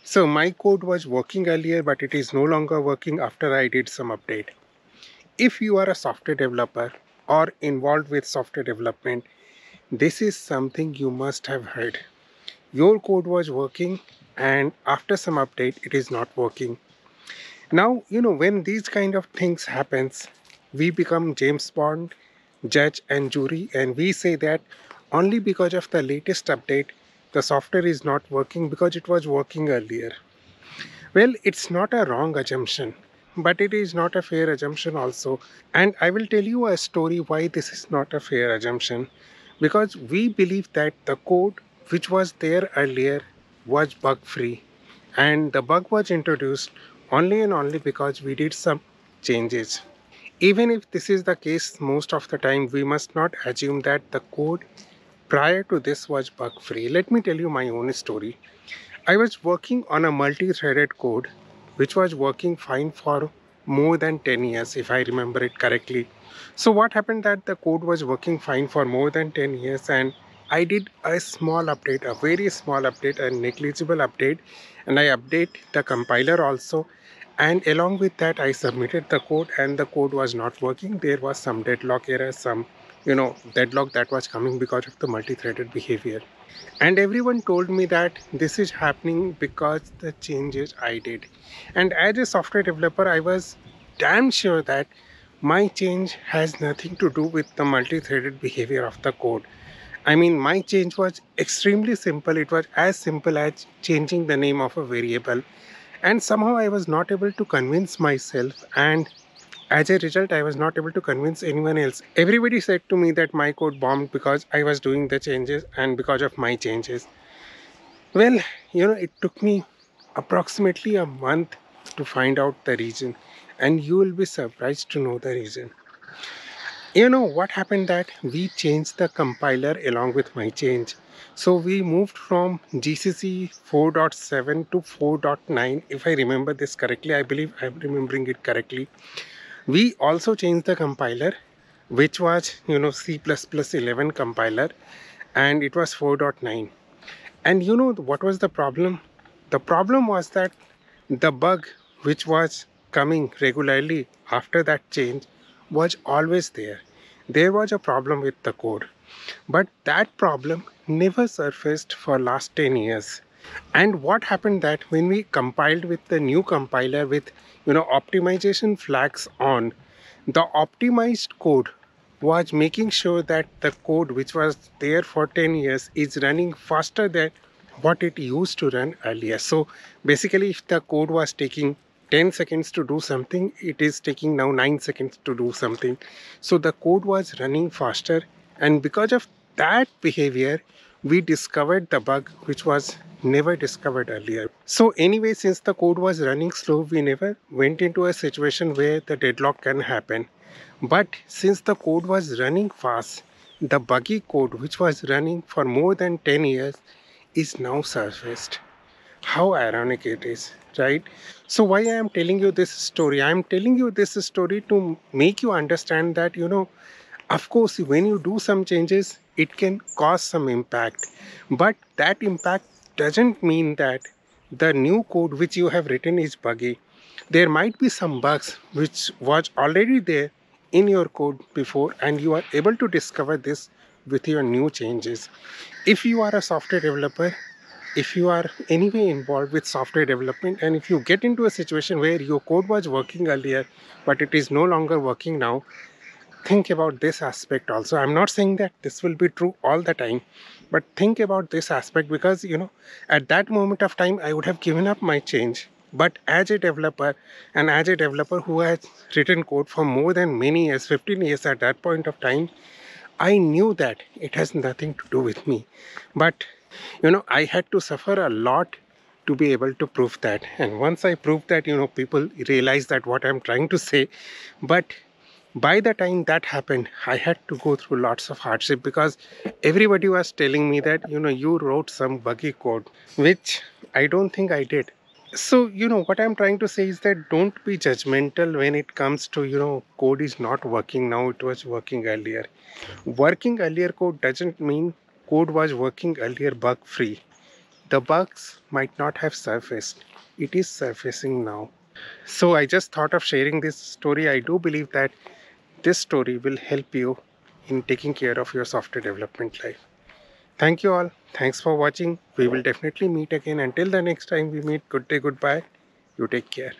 So my code was working earlier, but it is no longer working after I did some update. If you are a software developer or involved with software development, this is something you must have heard. Your code was working and after some update it is not working. Now, when these kind of things happens, we become James Bond, judge and jury, and we say that only because of the latest update the software is not working because it was working earlier. Well, it's not a wrong assumption, but it is not a fair assumption also. And I will tell you a story why this is not a fair assumption. Because we believe that the code which was there earlier was bug free. And the bug was introduced only and only because we did some changes. Even if this is the case most of the time, we must not assume that the code prior to this was bug free. Let me tell you my own story. I was working on a multi-threaded code which was working fine for more than 10 years if I remember it correctly. So what happened that the code was working fine for more than 10 years and I did a small update, a very small update, a negligible update, and I update the compiler also, and along with that I submitted the code and the code was not working. There was some deadlock error, some deadlock that was coming because of the multi-threaded behavior. And everyone told me that this is happening because the changes I did. And as a software developer, I was damn sure that my change has nothing to do with the multi-threaded behavior of the code. I mean, my change was extremely simple. It was as simple as changing the name of a variable. And somehow I was not able to convince myself, and as a result, I was not able to convince anyone else. Everybody said to me that my code bombed because I was doing the changes and because of my changes. Well, it took me approximately a month to find out the reason, and you will be surprised to know the reason. What happened that we changed the compiler along with my change. So we moved from GCC 4.7 to 4.9. If I remember this correctly, I believe I'm remembering it correctly. We also changed the compiler, which was, C++ 11 compiler, and it was 4.9. And what was the problem? The problem was that the bug which was coming regularly after that change was always there. There was a problem with the code, but that problem never surfaced for last 10 years. And what happened that when we compiled with the new compiler with optimization flags on, the optimized code was making sure that the code which was there for 10 years is running faster than what it used to run earlier. So basically, if the code was taking 10 seconds to do something, it is taking now 9 seconds to do something. So the code was running faster, and because of that behavior, we discovered the bug which was never discovered earlier. So anyway, since the code was running slow, we never went into a situation where the deadlock can happen. But since the code was running fast, the buggy code which was running for more than 10 years is now surfaced. How ironic it is, right? So why I am telling you this story? I am telling you this story to make you understand that, of course, when you do some changes, it can cause some impact. But that impact doesn't mean that the new code which you have written is buggy. There might be some bugs which was already there in your code before, and you are able to discover this with your new changes. If you are a software developer, if you are anyway involved with software development, and if you get into a situation where your code was working earlier but it is no longer working now, think about this aspect also. I'm not saying that this will be true all the time, but think about this aspect, because at that moment of time I would have given up my change. But as a developer, and as a developer who has written code for more than many years, 15 years at that point of time, I knew that it has nothing to do with me. But I had to suffer a lot to be able to prove that. And once I proved that, people realize that what I'm trying to say. But by the time that happened, I had to go through lots of hardship, because everybody was telling me that you wrote some buggy code, which I don't think I did. So what I'm trying to say is that don't be judgmental when it comes to code is not working now, it was working earlier. Working earlier code doesn't mean code was working earlier bug free. The bugs might not have surfaced. It is surfacing now. So I just thought of sharing this story. I do believe that this story will help you in taking care of your software development life. Thank you all. Thanks for watching. We will definitely meet again. Until the next time we meet, good day, goodbye. You take care.